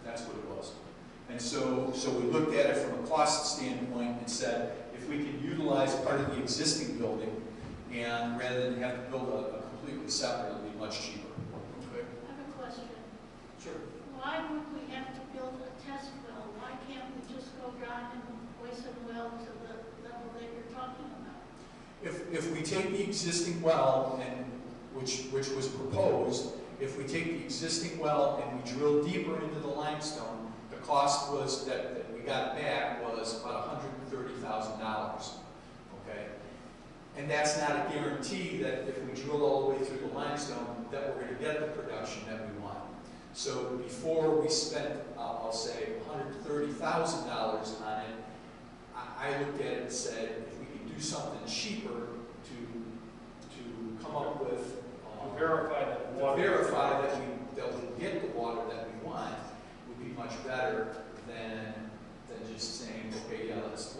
that's what it was. And so we looked at it from a cost standpoint and said, if we can utilize part of the existing building, and rather than have to build a completely separate, it'll be much cheaper. Okay. I have a question. Sure. Why would we have to build a test well? Why can't we just go down and poison well to the level that you're talking about? If we take the existing well, and which was proposed, if we take the existing well and we drill deeper into the limestone, the cost was that we got back was about $130,000. Okay, and that's not a guarantee that if we drill all the way through the limestone that we're going to get the production that we want. So before we spent, I'll say, $130,000 on it, I looked at it and said, if we can do something cheaper to come up with, Verify that water. verify that we get the water that we want, would be much better than just saying, okay, yeah, let's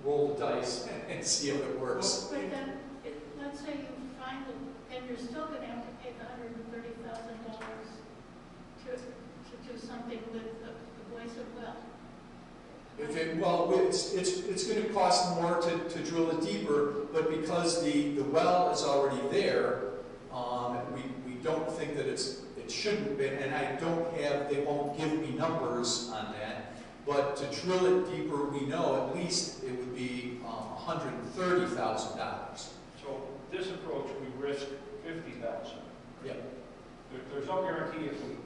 roll the dice and see if it works. But then, let's say you find it, then you're still going to have to pay the $130,000 to do something with the Boyson well. It's going to cost more to drill it deeper, but because the well is already there, we don't think that it shouldn't be, and they won't give me numbers on that, but to drill it deeper, we know at least it would be $130,000. So this approach, we risk $50,000. Yeah. There's no guarantee if we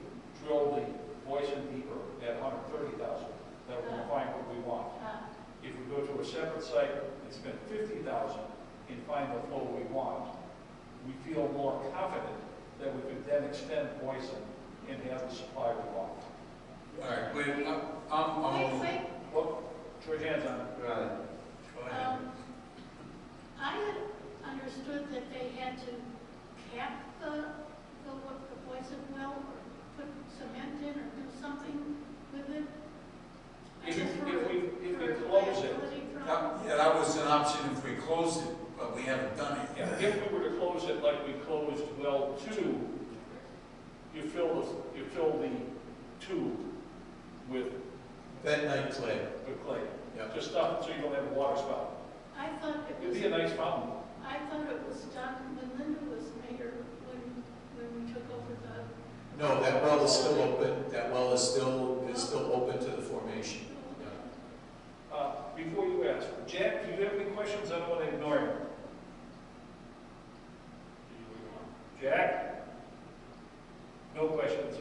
drill the Boyson deeper at $130,000 that we're going to find what we want. If we go to a separate site and spend $50,000 and find the flow we want, we feel more confident that we could then extend Boyson and have the supply we want. All right, wait, Wait. Well, George, hands on it. Go ahead. I had understood that they had to cap the Boyson well, or put cement in, or do something with it. If we close it, Yeah, that was an option if we closed it, but we haven't done it yeah, yet. if we were to close it like we closed well 2, you fill the tube with Bentonite clay. clay. Yeah. Just stuff so you don't have a water spout. I thought it It'd was, be a nice fountain. I thought it was done when Linda was mayor, when we took over the. No, that well is still open. That well is still open to the formation. Yeah. Before you ask, Jack, do you have any questions? I don't want to ignore you. Jack? No questions.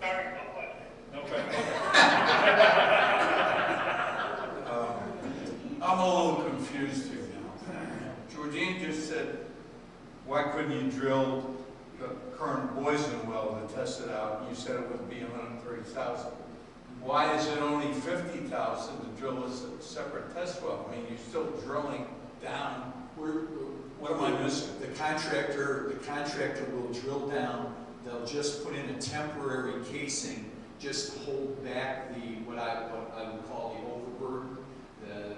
Sorry, no question. No questions. I'm a little confused here now. Georgine just said, why couldn't you drill the current Boyson well to test it out? You said it would be $130,000. Why is it only $50,000 to drill a separate test well? I mean, you're still drilling down. What am I missing? The contractor will drill down. They'll just put in a temporary casing, just to hold back what I would call the overburden, the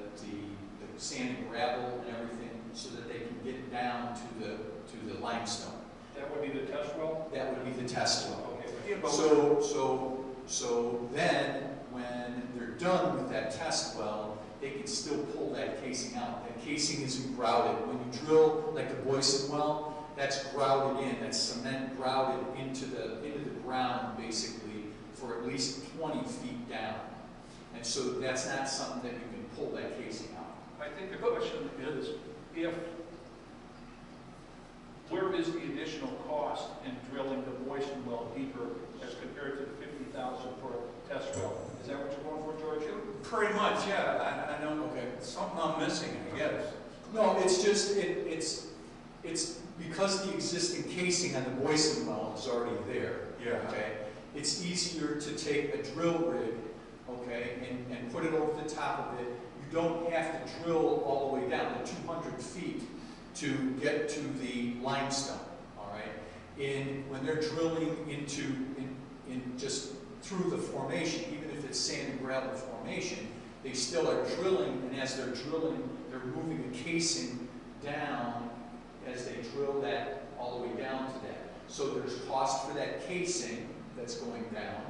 sand and gravel and everything, so that they can get down to the limestone. That would be the test well? That would be the test well. Okay. Yeah, but So then, when they're done with that test well, they can still pull that casing out. That casing isn't grouted. When you drill like the Boyson well, that's grouted in. That's cement grouted into the ground, basically, for at least 20 feet down. And so that's not something that you can pull that casing out. I think the question is, where is the additional cost in drilling the Boyson well deeper as compared to the $50,000 for a test well? Is that what you're going for, George? Pretty much, yeah. I know. Okay. Something I'm missing, I guess. No, it's just, it's because the existing casing on the Boyson well is already there. Yeah. Okay? It's easier to take a drill rig, okay, and put it over the top of it. You don't have to drill all the way down to 200 feet to get to the limestone, all right? When they're drilling into just through the formation, even if it's sand and gravel formation, they still are drilling, and as they're drilling, they're moving a casing down as they drill that all the way down to that. So there's cost for that casing that's going down,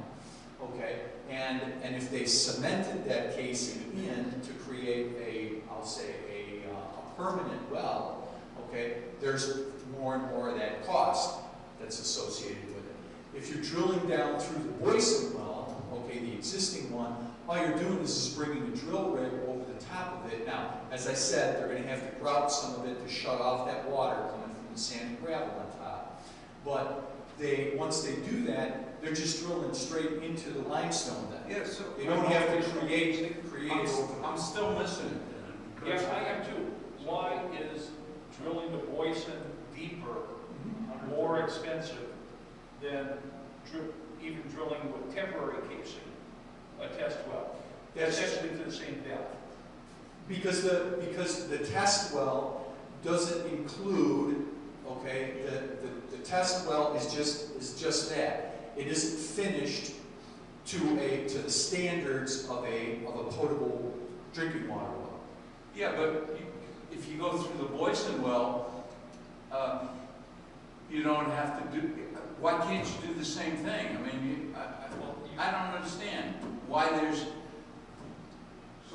okay? And if they cemented that casing in to create a, I'll say, a permanent well, okay, there's more and more of that cost that's associated with it. If you're drilling down through the Boyson well, okay, the existing one, all you're doing is bringing the drill rig over the top of it. Now, as I said, they're going to have to grout some of it to shut off that water coming from the sand and gravel on top. But once they do that, they're just drilling straight into the limestone then. Yeah, so They don't have to create I'm still missing it then. Yes, I am too. Why is drilling the Boyson deeper more expensive than even drilling with temporary casing, a test well? That's essentially to the same depth. because the test well doesn't include, okay, the test well is just that. It isn't finished to the standards of a potable drinking water well. Yeah, but if you go through the Boyson well, you don't have to do, why can't you do the same thing? I mean, I don't understand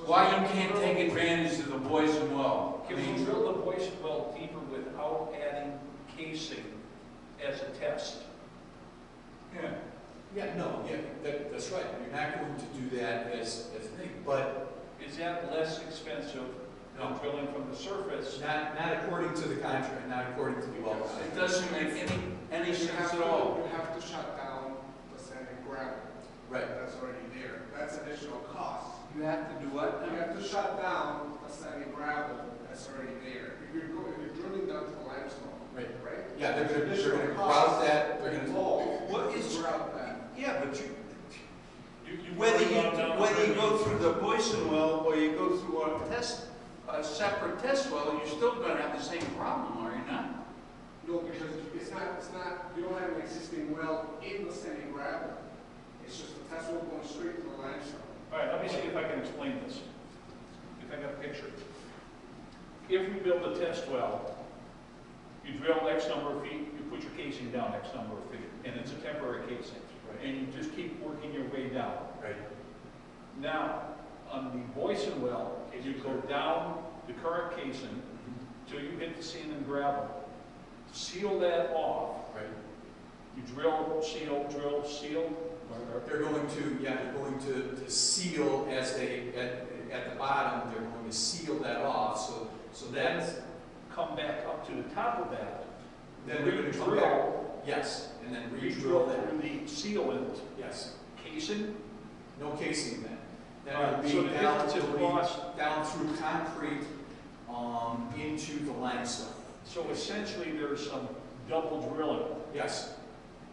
why you can't take advantage of the Boyson well. Can we drill the Boyson well deeper without adding casing as a test? Yeah. Yeah, no, yeah, that's right. You're not going to do that as a thing, but Is that less expensive than drilling from the surface? not according to the contract, not according to the well. It doesn't make any You sense have at to- all. You have to shut down the sand and gravel. Right. That's already there. That's additional cost. You have to do what You now? have to shut down the sand and gravel that's already there. If you're drilling down to the limestone, Right. right? Yeah, they're going to Additional grout costs that. They're going to. involved. What is- Grout that? Yeah, but You whether whether you go through the Boyson well or you go through a separate test well, you're still going to have the same problem, are you not? No, because it's not, you don't have an existing well in the sand and gravel. It's just the test well going straight to the limestone. All right, let me see if I can explain this. If I got a picture. If you build a test well, you drill X number of feet, you put your casing down X number of feet, and it's a temporary casing. And you just keep working your way down. Right. Now, on the Boyson well, you go down the current casing till you hit the sand and gravel. Seal that off. Right. You drill, seal, seal. They're going to seal as they at the bottom. They're going to seal that off. So that's Come back up to the top of that. then they're going to come back. Yes, and then re-drill that. through the sealant Yes. casing. No casing then. Then All right, so it'll the be down, difference in it'll be cost- down through concrete into the limestone. So essentially, there's some double drilling. Yes.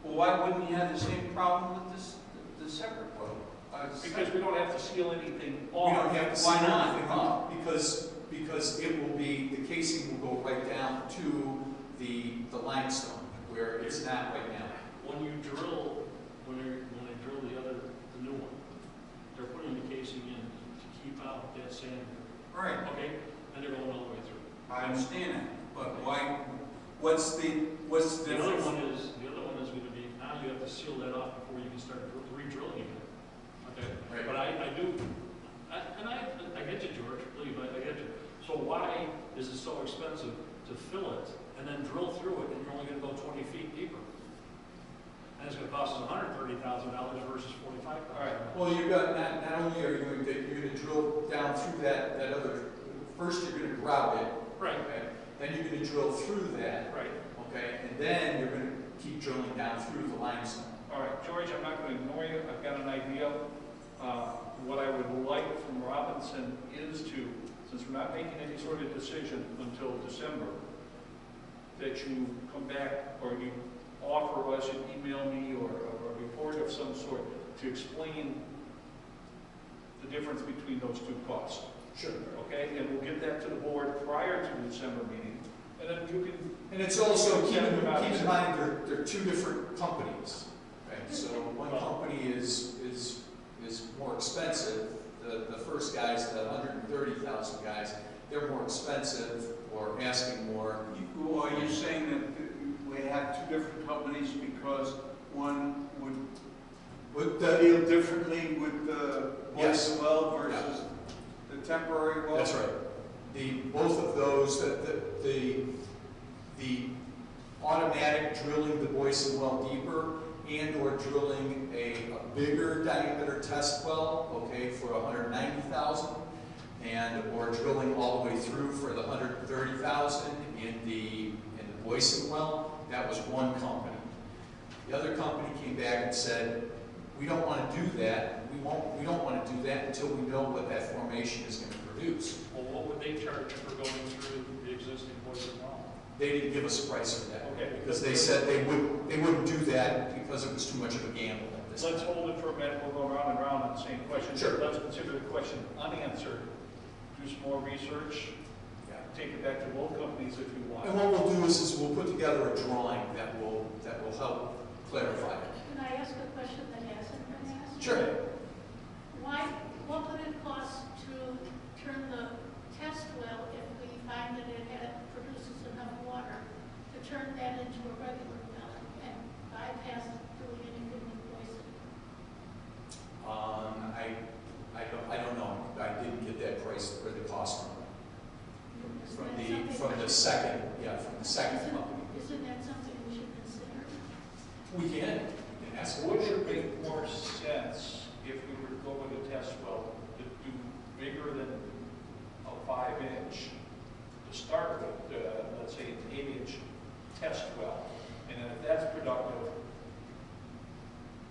Well, why wouldn't you have the same problem with the separate well? Because we don't have to seal anything We off. don't have to Why seal not? anything up because it will be, the casing will go right down to the limestone where it's not right now. When you drill, when they drill the new one, they're putting the casing in to keep out that sand. Right, Okay, and they're going all the way through. I understand that, but why, what's the The other difference? one is going to be, now you have to seal that off before you can start re-drilling again. Okay, Right. but I get you, George, believe I get you. So why is it so expensive to fill it and then drill through it and you're only going to go 20 feet deeper? And it's going to cost us $130,000 versus $45,000. All right. Well, you've got, not only are you going to drill down through that other, first you're going to grout it. Right. Okay? Then you're going to drill through that. Right. Okay? And then you're going to keep drilling down through the limestone. All right, George, I'm not going to ignore you. I've got an idea. What I would like from Robinson is to, since we're not making any sort of decision until December, that you come back or you offer us, you email me or a report of some sort to explain the difference between those two costs. Sure. Okay, and we'll get that to the board prior to the December meeting. And then you can, And it's also, keep in About mind, they're two different companies. Okay? So one company is 130,000 guys, they're more expensive or asking more. Well, are you saying that we have two different companies because one would deal differently with the Yes. boys well versus the temporary well? That's right. Both of those, the automatic drilling the Boyson well deeper and or drilling a bigger diameter test well, okay, for 190,000, and or drilling all the way through for the 130,000 in the Boyson well, that was one company. The other company came back and said, we don't want to do that. We don't want to do that until we know what that formation is going to produce. Well, what would they charge for going through the existing Boyson well? They didn't give us a price for that. Okay. Because they said they wouldn't do that because it was too much of a gamble at this Let's point. hold it for a minute, we'll go round and round on the same question. Sure. Let's consider the question unanswered. Do some more research, Yeah. take it back to both companies if you want. And what we'll do is we'll put together a drawing that will help clarify it. Can I ask a question that hasn't been asked? Sure. What would it cost to turn the test well, if we find that it produces enough water, to turn that into a regular well and bypass doing anything with Boyson? I don't know. I didn't get that price or the cost from the second company. Isn't that something we should consider? We can ask. Would it make more sense if we were to go with a test well to do bigger than a 5-inch to start with, let's say an 8-inch test well, and then if that's productive,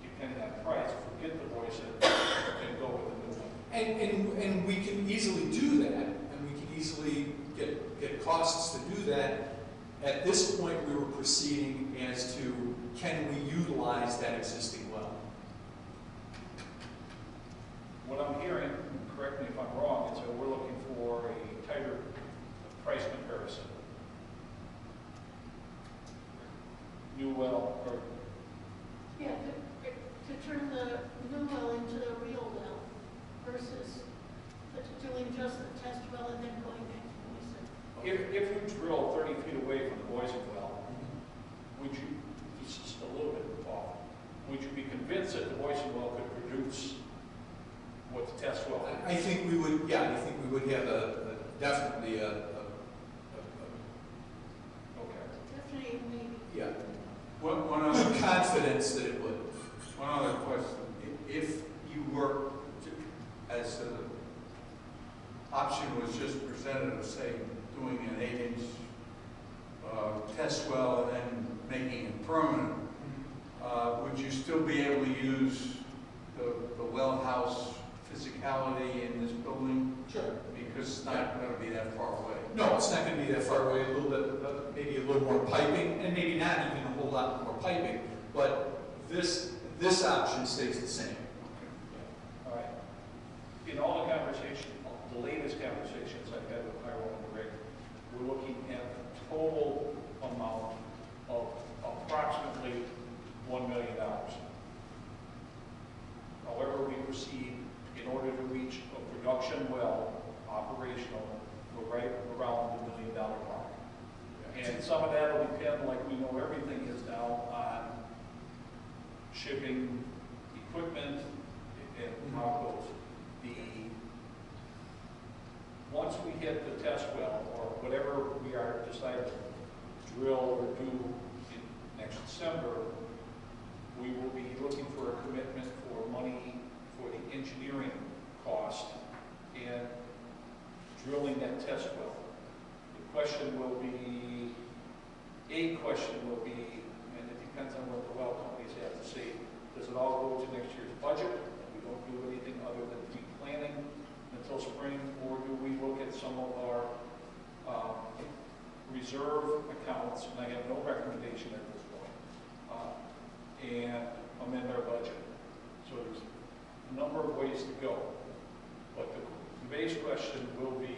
depending on price, forget the Boyson and go with a new one. And we can easily do that, and we can easily get costs to do that. At this point, we were proceeding as to, can we utilize that existing well? What I'm hearing, correct me if I'm wrong, is that we're looking for a tighter price comparison. New well, or Yeah, to turn the new well into the real well versus doing just the test well and then going back to Boyson. if you drill 30 feet away from the Boyson well, would you, this is a little bit off, would you be convinced that the Boyson well could produce what the test well I is? think we would, yeah, I think we would have definitely Okay. Definitely, maybe. yeah, One other, good confidence that it would. one other question. If you were, as the option was just presented of, say, doing an 8-inch test well and then making it permanent, would you still be able to use the well house physicality in this building? Sure. Because it's not going to be that far away. No, it's not going to be that far away. A little bit, maybe a little more piping, and maybe not even a whole lot more piping. But this option stays the same. All right. In all the conversation, the latest conversations I've had with Hiram and Rick, we're looking at a total amount of approximately $1 million. However we proceed, in order to reach a production well, operational, we're right around the $1 million mark. And some of that will depend, like we know everything is now, on shipping equipment and how it goes. Once we hit the test well, or whatever we are decided to drill or do in next December, we will be looking for a commitment for money for the engineering cost and drilling that test well. A question will be, and it depends on what the well companies have to say, does it all go to next year's budget? We don't do anything other than pre-planning until spring, or do we look at some of our reserve accounts, and I have no recommendation at this point, and amend our budget? So there's a number of ways to go. But the base question will be,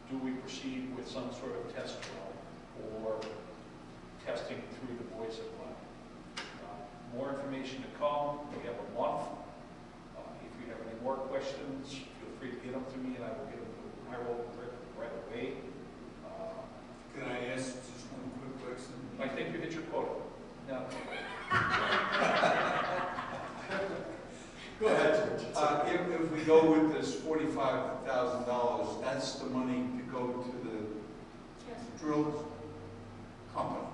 do we proceed with some sort of test well or testing through the Boyson line? More information to come. We have a month. If you have any more questions, feel free to get them to me and I will get gravel right away. Can I ask just one quick question? I think you hit your quota. Now, Go ahead, George. If we go with this $45,000, that's the money to go to the Yes. drill company?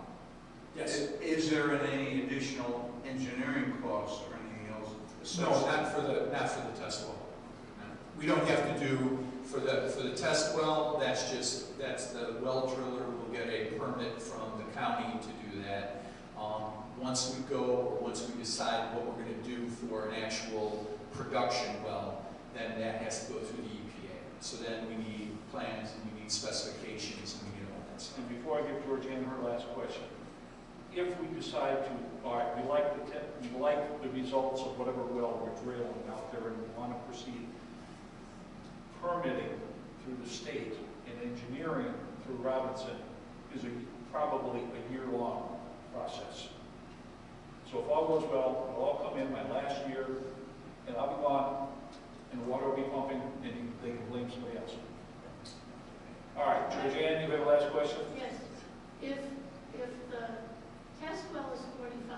Yes. Is there any additional engineering costs or anything else No, associated? not for the test well. No. We don't have to do, for the test well, that's the well driller will get a permit from the county to do that. Once we decide what we're going to do for an actual production well, then that has to go through the EPA. So then we need plans and we need specifications and we need all that stuff. and before I give Georgianne her last question, if we decide to, all right, we like the results of whatever well we're drilling out there and we want to proceed, permitting through the state and engineering through Robinson is probably a year-long process. So if all goes well, it'll all come in my last year, and I'll be gone, and the water will be pumping, and they can blame somebody else. All right, Georgianne, you have a last question? Yes. If the test well is 45,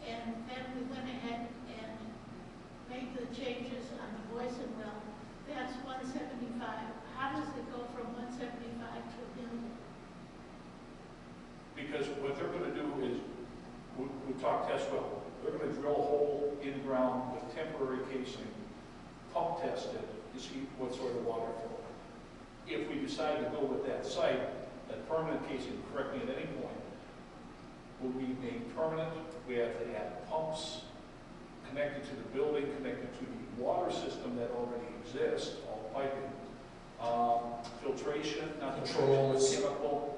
and then we went ahead and made the changes on the Boyson well, that's 175. How does it go from 175 to a million? Because what they're going to do is, we talk test well, they're going to drill a hole in the ground with temporary casing, pump test it to see what sort of water flow. If we decide to go with that site, that permanent casing, correct me at any point, will be made permanent. We have to add pumps connected to the building, connected to the water system that already exists, all piping, filtration, not Controls. chemical,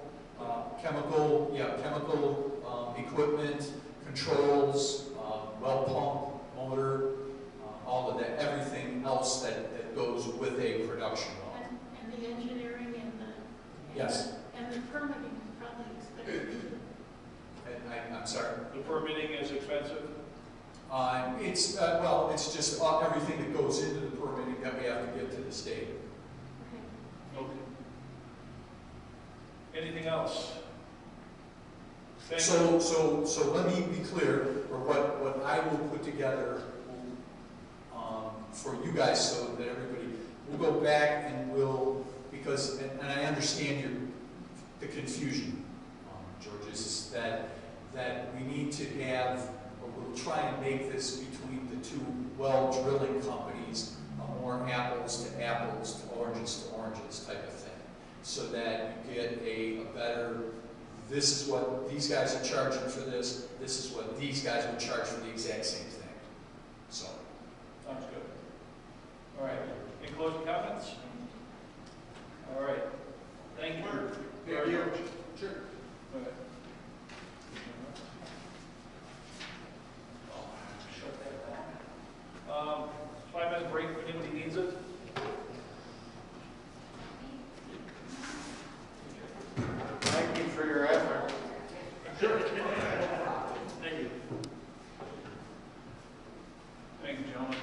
Chemical equipment, controls, well pump, motor, all of that, everything else that goes with a production well. And the engineering and the... Yes. And the permitting is probably expensive too. And I'm sorry. the permitting is expensive. It's just everything that goes into the permitting that we have to give to the state. Okay. Okay. Anything else? Thank So let me be clear, or what I will put together for you guys, so that everybody, we'll go back and because I understand the confusion, George, is that we need to have, or we'll try and make this between the two well drilling companies a more apples to apples, to oranges type of thing, so that you get a better, this is what these guys are charging for this is what these guys would charge for the exact same thing. So. Sounds good. All right. Any closing comments? All right. Thank you very much. Sure. Okay. Shut that down. 5-minute break if anybody needs it. Thank you for your effort. Thank you. Thank you, gentlemen.